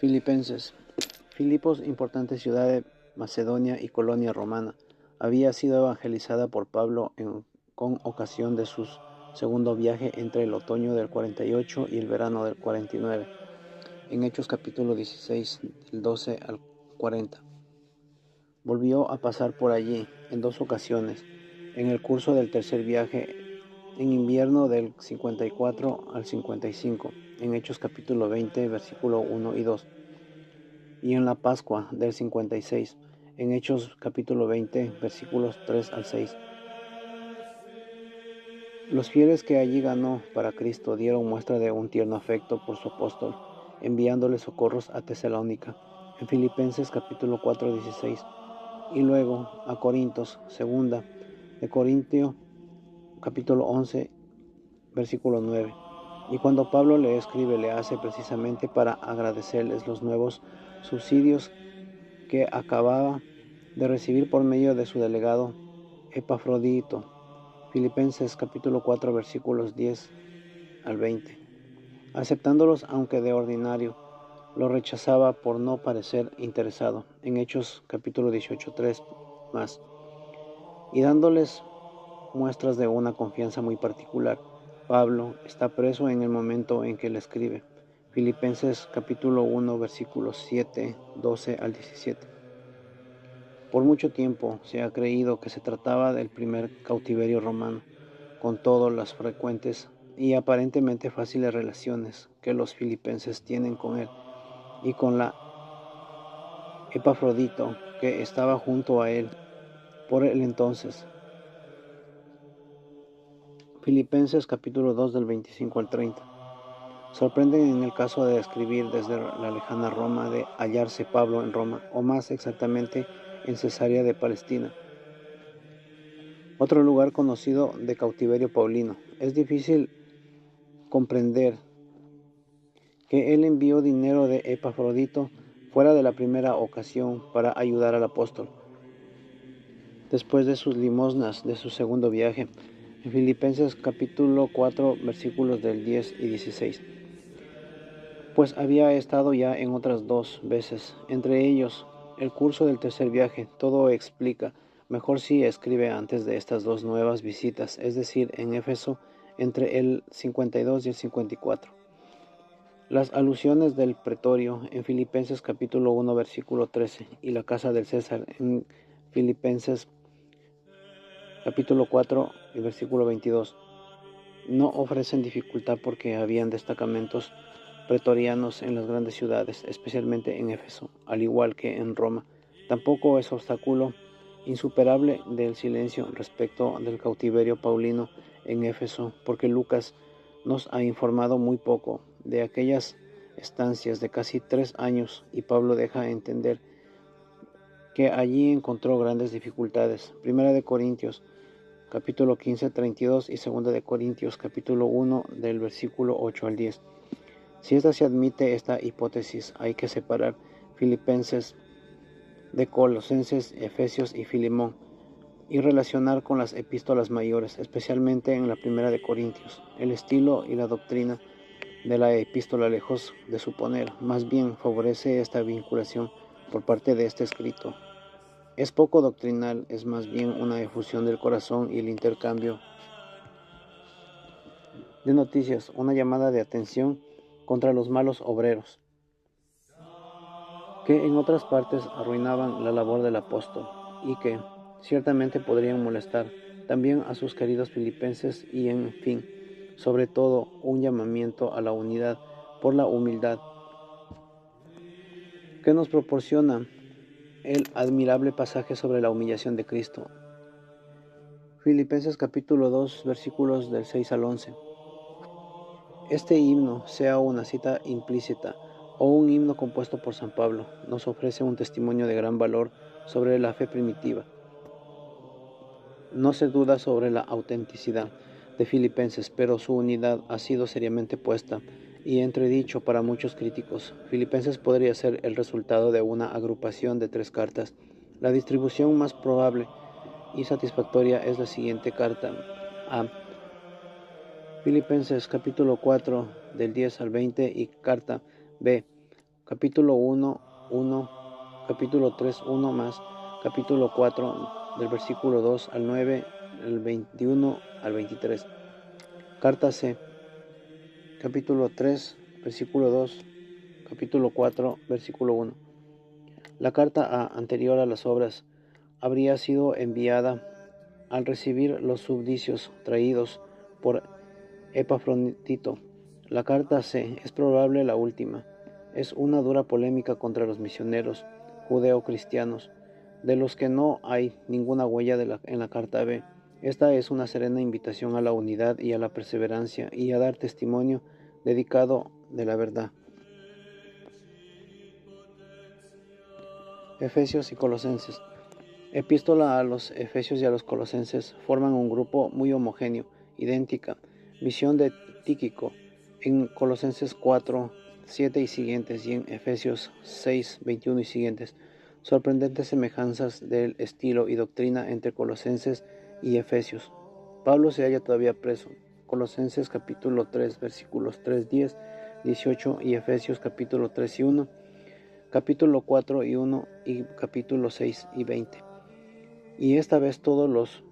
Filipenses. Filipos, importante ciudad de Macedonia y colonia romana, había sido evangelizada por Pablo con ocasión de su segundo viaje entre el otoño del 48 y el verano del 49, en Hechos capítulo 16, del 12 al 40. Volvió a pasar por allí en dos ocasiones, en el curso del tercer viaje en invierno del 54 al 55, en Hechos capítulo 20, versículo 1 y 2, y en la Pascua del 56, en Hechos capítulo 20, versículos 3 al 6. Los fieles que allí ganó para Cristo dieron muestra de un tierno afecto por su apóstol, enviándole socorros a Tesalónica, en Filipenses capítulo 4, 16, y luego a Corintios, segunda de Corintio capítulo 11, versículo 9. Y cuando Pablo le escribe, le hace precisamente para agradecerles los nuevos subsidios que acababa de recibir por medio de su delegado Epafrodito. Filipenses capítulo 4, versículos 10 al 20. Aceptándolos, aunque de ordinario lo rechazaba por no parecer interesado, en Hechos capítulo 18, 3 más, y dándoles muestras de una confianza muy particular. Pablo está preso en el momento en que le escribe. Filipenses capítulo 1, versículos 7, 12 al 17. Por mucho tiempo se ha creído que se trataba del primer cautiverio romano, con todas las frecuentes y aparentemente fáciles relaciones que los filipenses tienen con él y con la Epafrodito que estaba junto a él por el entonces. Filipenses capítulo 2 del 25 al 30. Sorprende en el caso de escribir desde la lejana Roma de hallarse Pablo en Roma, o más exactamente en Cesarea de Palestina, otro lugar conocido de cautiverio paulino. Es difícil comprender que él envió dinero de Epafrodito fuera de la primera ocasión para ayudar al apóstol, después de sus limosnas de su segundo viaje, en Filipenses capítulo 4 versículos del 10 y 16. Pues había estado ya en otras dos veces, entre ellos el curso del tercer viaje. Todo explica mejor si escribe antes de estas dos nuevas visitas, es decir, en Éfeso entre el 52 y el 54. Las alusiones del pretorio en Filipenses capítulo 1 versículo 13 y la casa del César en Filipenses capítulo 4 y versículo 22 no ofrecen dificultad porque habían destacamentos pretorianos en las grandes ciudades, especialmente en Éfeso, al igual que en Roma. Tampoco es obstáculo insuperable del silencio respecto del cautiverio paulino en Éfeso, porque Lucas nos ha informado muy poco de aquellas estancias de casi 3 años, y Pablo deja entender que allí encontró grandes dificultades. Primera de Corintios capítulo 15, 32 y segunda de Corintios capítulo 1 del versículo 8 al 10. Si se admite esta hipótesis, hay que separar Filipenses de Colosenses, Efesios y Filemón, y relacionar con las epístolas mayores, especialmente en la primera de Corintios. El estilo y la doctrina de la epístola, lejos de suponer, más bien favorece esta vinculación por parte de este escrito. Es poco doctrinal, es más bien una efusión del corazón y el intercambio de noticias, una llamada de atención contra los malos obreros, que en otras partes arruinaban la labor del apóstol y que ciertamente podrían molestar también a sus queridos filipenses, y en fin, sobre todo un llamamiento a la unidad por la humildad que nos proporciona el admirable pasaje sobre la humillación de Cristo. Filipenses capítulo 2 versículos del 6 al 11. Este himno, sea una cita implícita o un himno compuesto por San Pablo, nos ofrece un testimonio de gran valor sobre la fe primitiva. No se duda sobre la autenticidad de Filipenses, pero su unidad ha sido seriamente puesta y entredicho para muchos críticos. Filipenses podría ser el resultado de una agrupación de 3 cartas. La distribución más probable y satisfactoria es la siguiente: carta A Filipenses capítulo 4 del 10 al 20 y carta B capítulo 1, capítulo 3, 1 más, capítulo 4, del versículo 2 al 9, el 21 al 23. Carta C, capítulo 3, versículo 2, capítulo 4, versículo 1. La carta A, anterior a las obras, habría sido enviada al recibir los subdicios traídos por Epafrodito. La carta C es probable la última. Es una dura polémica contra los misioneros judeo-cristianos, de los que no hay ninguna huella en la carta B. Esta es una serena invitación a la unidad y a la perseverancia y a dar testimonio dedicado de la verdad. Efesios y Colosenses. Epístola a los Efesios y a los Colosenses forman un grupo muy homogéneo, idéntica. Misión de Tíquico en Colosenses 4, 7 y siguientes, y en Efesios 6, 21 y siguientes. Sorprendentes semejanzas del estilo y doctrina entre Colosenses y Efesios. Pablo se halla todavía preso. Colosenses capítulo 3, versículos 3, 10, 18 y Efesios capítulo 3 y 1, capítulo 4 y 1 y capítulo 6 y 20. Y esta vez todos los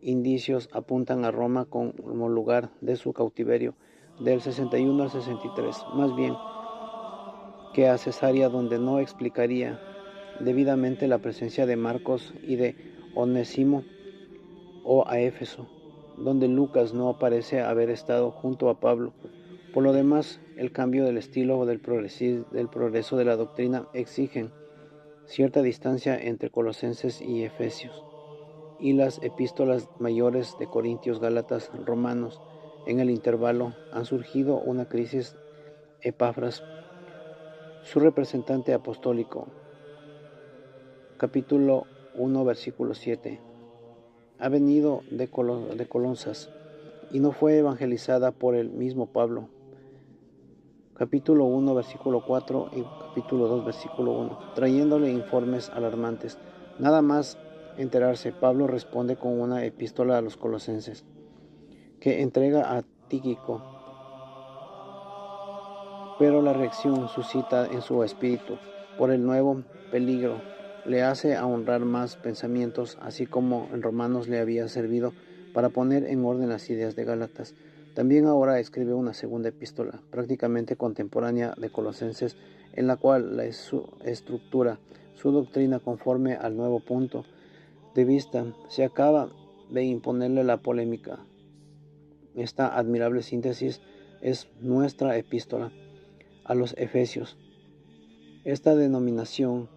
indicios apuntan a Roma como lugar de su cautiverio, del 61 al 63, más bien que a Cesarea, donde no explicaría debidamente la presencia de Marcos y de Onésimo, o a Éfeso, donde Lucas no parece haber estado junto a Pablo. Por lo demás, el cambio del estilo o del progreso de la doctrina exigen cierta distancia entre Colosenses y Efesios, y las epístolas mayores de Corintios, Gálatas, Romanos. En el intervalo han surgido una crisis. Epafras, su representante apostólico, capítulo 1, versículo 7, ha venido de Colosas y no fue evangelizada por el mismo Pablo. Capítulo 1, versículo 4 y capítulo 2, versículo 1, trayéndole informes alarmantes. Nada más enterarse, Pablo responde con una epístola a los colosenses, que entrega a Tíquico, pero la reacción suscita en su espíritu por el nuevo peligro le hace ahondar más pensamientos, así como en Romanos le había servido para poner en orden las ideas de Gálatas. También ahora escribe una segunda epístola, prácticamente contemporánea de Colosenses, en la cual la estructura, su doctrina conforme al nuevo punto de vista, se acaba de imponerle la polémica. Esta admirable síntesis es nuestra epístola a los Efesios. Esta denominación,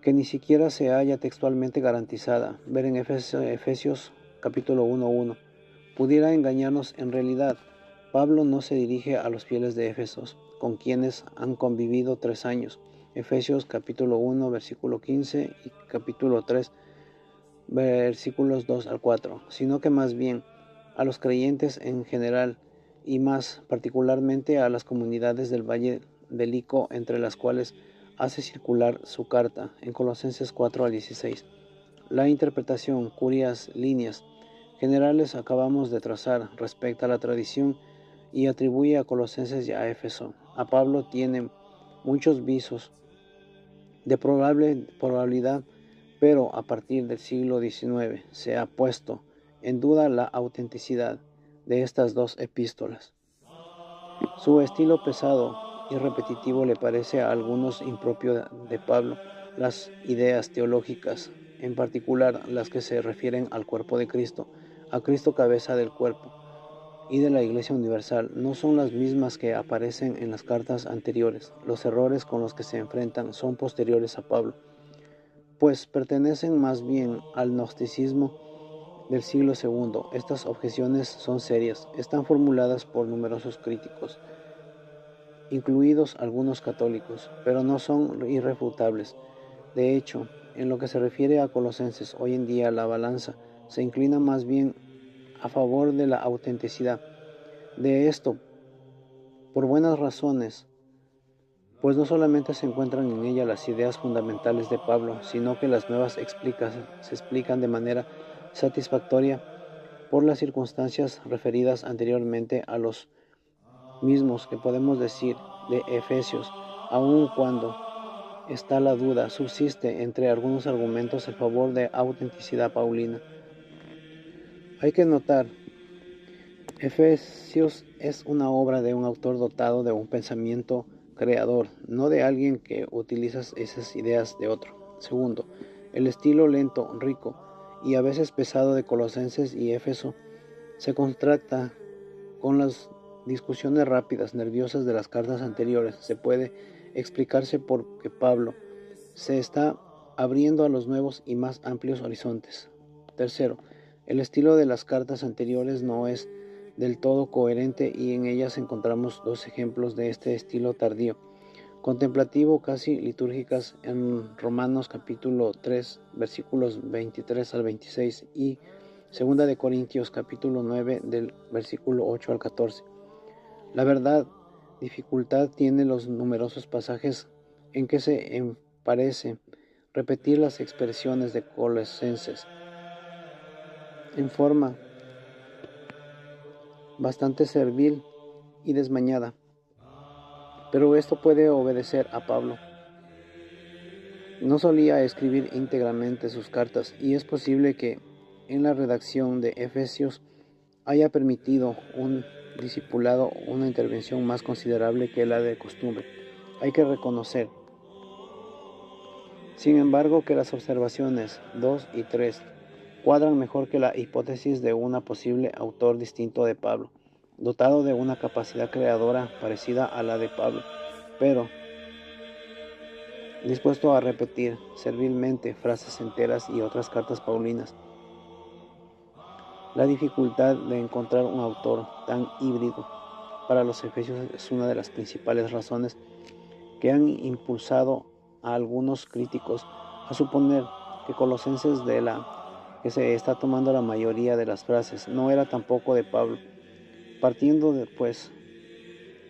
que ni siquiera se halla textualmente garantizada, ver en Efesios capítulo 1:1, pudiera engañarnos. En realidad, Pablo no se dirige a los fieles de Éfesos, con quienes han convivido 3 años, Efesios capítulo 1, versículo 15 y capítulo 3, versículos 2 al 4, sino que más bien a los creyentes en general y más particularmente a las comunidades del Valle del Ico, entre las cuales hace circular su carta en Colosenses 4 al 16. La interpretación, curias líneas generales acabamos de trazar respecto a la tradición y atribuye a Colosenses y a Éfeso. A Pablo tiene muchos visos de probabilidad, pero a partir del siglo XIX se ha puesto en duda la autenticidad de estas dos epístolas. Su estilo pesado y repetitivo le parece a algunos impropio de Pablo. Las ideas teológicas, en particular las que se refieren al cuerpo de Cristo, a Cristo cabeza del cuerpo y de la Iglesia Universal, no son las mismas que aparecen en las cartas anteriores. Los errores con los que se enfrentan son posteriores a Pablo, pues pertenecen más bien al gnosticismo del siglo II. Estas objeciones son serias, están formuladas por numerosos críticos, incluidos algunos católicos, pero no son irrefutables. De hecho, en lo que se refiere a Colosenses, hoy en día la balanza se inclina más bien a favor de la autenticidad de esto, por buenas razones, pues no solamente se encuentran en ella las ideas fundamentales de Pablo, sino que las nuevas se explican de manera satisfactoria por las circunstancias referidas anteriormente a los mismos, que podemos decir de Efesios. aun cuando está la duda, subsiste entre algunos argumentos en favor de autenticidad paulina. Hay que notar, Efesios es una obra de un autor dotado de un pensamiento creador, no de alguien que utiliza esas ideas de otro. Segundo, el estilo lento, rico y a veces pesado de Colosenses y Éfeso se contrasta con las discusiones rápidas, nerviosas de las cartas anteriores. Se puede explicarse porque Pablo se está abriendo a los nuevos y más amplios horizontes. Tercero, el estilo de las cartas anteriores no es del todo coherente y en ellas encontramos dos ejemplos de este estilo tardío. Contemplativo, casi litúrgicas en Romanos capítulo 3, versículos 23 al 26 y Segunda de Corintios capítulo 9 del versículo 8 al 14. La verdad, dificultad tiene los numerosos pasajes en que se parece repetir las expresiones de Colosenses en forma bastante servil y desmañada. Pero esto puede obedecer a Pablo. No solía escribir íntegramente sus cartas y es posible que en la redacción de Efesios haya permitido un discipulado una intervención más considerable que la de costumbre. Hay que reconocer, sin embargo, que las observaciones 2 y 3 cuadran mejor que la hipótesis de un posible autor distinto de Pablo, dotado de una capacidad creadora parecida a la de Pablo, pero dispuesto a repetir servilmente frases enteras y otras cartas paulinas. La dificultad de encontrar un autor tan híbrido para los efesios es una de las principales razones que han impulsado a algunos críticos a suponer que Colosenses de la que se está tomando la mayoría de las frases no era tampoco de Pablo, partiendo después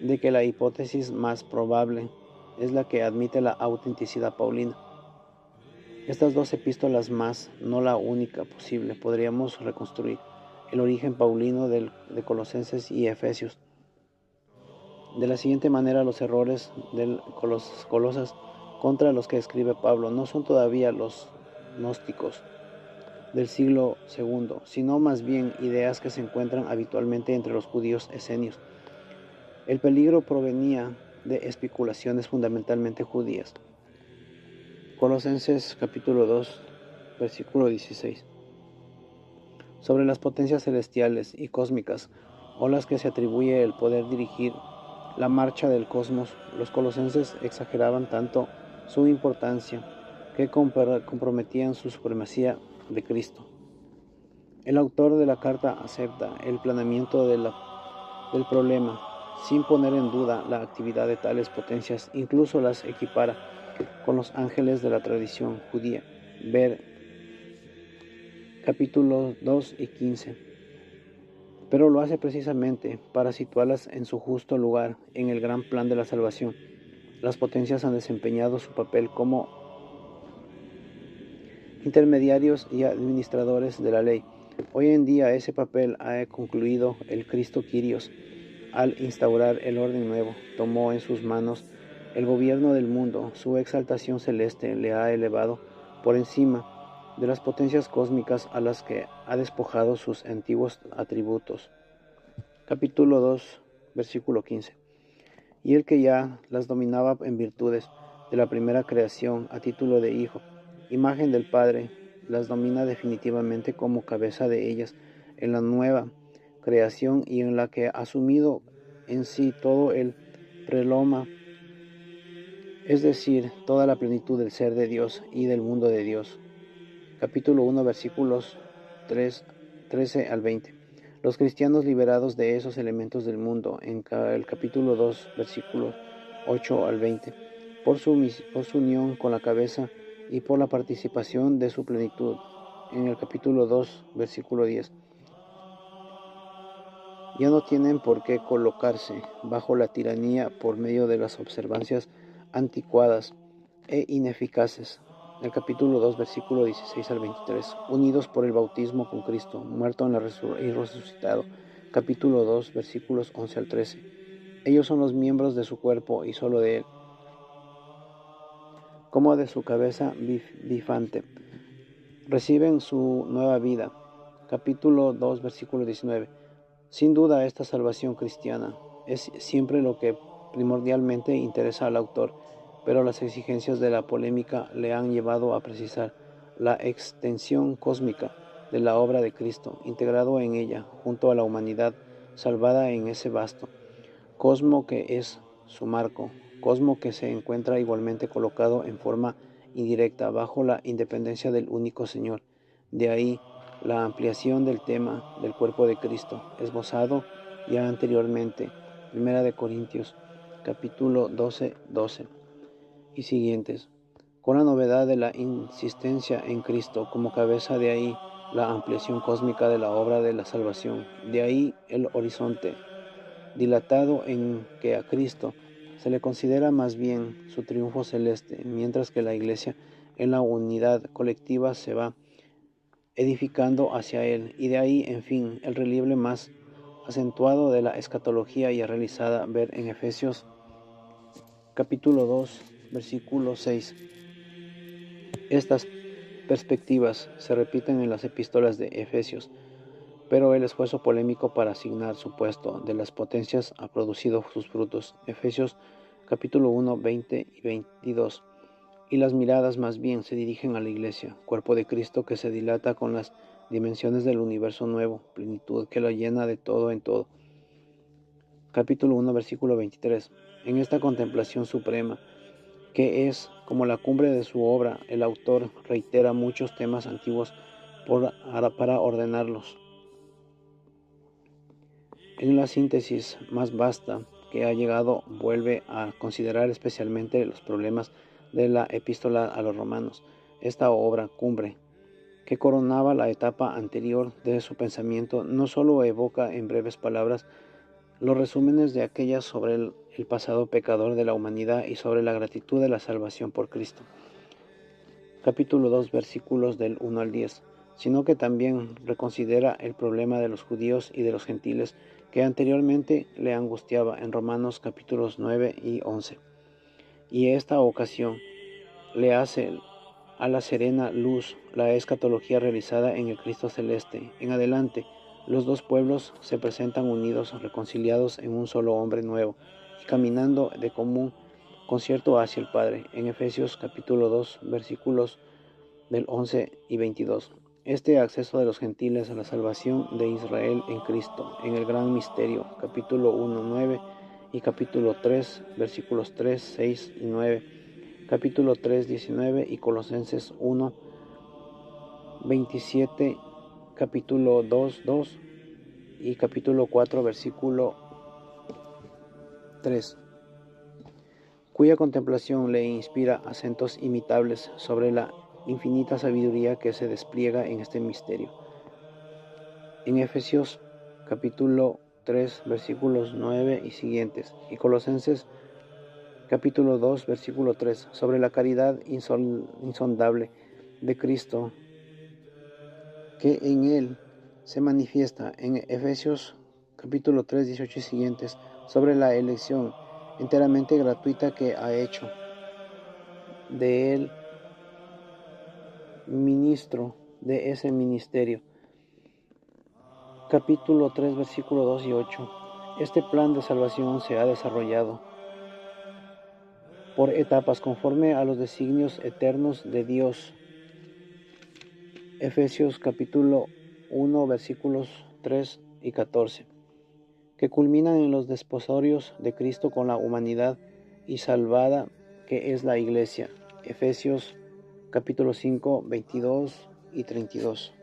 de que la hipótesis más probable es la que admite la autenticidad paulina. Estas dos epístolas más, no la única posible, podríamos reconstruir el origen paulino de Colosenses y Efesios. De la siguiente manera, los errores de Colosas contra los que escribe Pablo no son todavía los gnósticos del siglo II, sino más bien ideas que se encuentran habitualmente entre los judíos esenios. El peligro provenía de especulaciones fundamentalmente judías. Colosenses capítulo 2, versículo 16. Sobre las potencias celestiales y cósmicas, o las que se atribuye el poder dirigir la marcha del cosmos, los colosenses exageraban tanto su importancia que comprometían su supremacía de Cristo. El autor de la carta acepta el planeamiento del problema sin poner en duda la actividad de tales potencias, incluso las equipara con los ángeles de la tradición judía. Ver capítulos 2 y 15. Pero lo hace precisamente para situarlas en su justo lugar en el gran plan de la salvación. Las potencias han desempeñado su papel como intermediarios y administradores de la ley. Hoy en día ese papel ha concluido el Cristo Kyrios. Al instaurar el orden nuevo, tomó en sus manos el gobierno del mundo. Su exaltación celeste le ha elevado por encima de las potencias cósmicas a las que ha despojado sus antiguos atributos. Capítulo 2, versículo 15. Y el que ya las dominaba en virtudes de la primera creación a título de hijo, imagen del Padre, las domina definitivamente como cabeza de ellas en la nueva creación y en la que ha asumido en sí todo el preloma, es decir, toda la plenitud del ser de Dios y del mundo de Dios. Capítulo 1, versículos 13 al 20. Los cristianos liberados de esos elementos del mundo, en el capítulo 2, versículos 8 al 20, por su unión con la cabeza y por la participación de su plenitud, en el capítulo 2, versículo 10. Ya no tienen por qué colocarse bajo la tiranía por medio de las observancias anticuadas e ineficaces. El capítulo 2, versículo 16 al 23. Unidos por el bautismo con Cristo, muerto en la y resucitado. Capítulo 2, versículos 11 al 13. Ellos son los miembros de su cuerpo y solo de él. como de su cabeza bifante. Reciben su nueva vida. Capítulo 2, versículo 19. Sin duda, esta salvación cristiana es siempre lo que primordialmente interesa al autor, pero las exigencias de la polémica le han llevado a precisar la extensión cósmica de la obra de Cristo, integrado en ella, junto a la humanidad salvada en ese vasto cosmo que es su marco, cosmo que se encuentra igualmente colocado en forma indirecta bajo la independencia del único Señor. De ahí la ampliación del tema del cuerpo de Cristo, esbozado ya anteriormente, 1 Corintios, capítulo 12 y siguientes, con la novedad de la insistencia en Cristo como cabeza. De ahí la ampliación cósmica de la obra de la salvación, de ahí el horizonte dilatado en que a Cristo se le considera más bien su triunfo celeste, mientras que la Iglesia en la unidad colectiva se va edificando hacia Él, y de ahí, en fin, el relieve más acentuado de la escatología ya realizada, ver en Efesios capítulo 2, versículo 6. Estas perspectivas se repiten en las epístolas de Efesios, pero el esfuerzo polémico para asignar su puesto de las potencias ha producido sus frutos. Efesios capítulo 1, 20 y 22. Y las miradas más bien se dirigen a la Iglesia, cuerpo de Cristo que se dilata con las dimensiones del universo nuevo, plenitud que lo llena de todo en todo. Capítulo 1, versículo 23. En esta contemplación suprema, que es como la cumbre de su obra, el autor reitera muchos temas antiguos para ordenarlos en la síntesis más vasta que ha llegado. Vuelve a considerar especialmente los problemas de la epístola a los romanos. Esta obra cumbre, que coronaba la etapa anterior de su pensamiento, no solo evoca en breves palabras los resúmenes de aquellas sobre el pasado pecador de la humanidad y sobre la gratitud de la salvación por Cristo. Capítulo 2, versículos del 1 al 10, sino que también reconsidera el problema de los judíos y de los gentiles que anteriormente le angustiaba en Romanos capítulos 9 y 11. Y esta ocasión le hace a la serena luz la escatología realizada en el Cristo celeste. En adelante, los dos pueblos se presentan unidos, reconciliados en un solo hombre nuevo y caminando de común concierto hacia el Padre. En Efesios capítulo 2, versículos del 11 y 22. Este acceso de los gentiles a la salvación de Israel en Cristo, en el gran misterio, capítulo 1, 9 y capítulo 3, versículos 3, 6 y 9, capítulo 3, 19 y Colosenses 1, 27, capítulo 2, 2 y capítulo 4, versículo 3, cuya contemplación le inspira acentos imitables sobre la infinita sabiduría que se despliega en este misterio. En Efesios capítulo 3 versículos 9 y siguientes, y Colosenses capítulo 2 versículo 3, sobre la caridad insondable de Cristo que en Él se manifiesta. En Efesios capítulo 3, 18 y siguientes, sobre la elección enteramente gratuita que ha hecho de Él ministro de ese ministerio. Capítulo 3, versículo 2 y 8. Este plan de salvación se ha desarrollado por etapas conforme a los designios eternos de Dios. Efesios capítulo 1, versículos 3 y 14, que culminan en los desposorios de Cristo con la humanidad y salvada que es la Iglesia. Efesios capítulo 5, 22 y 32.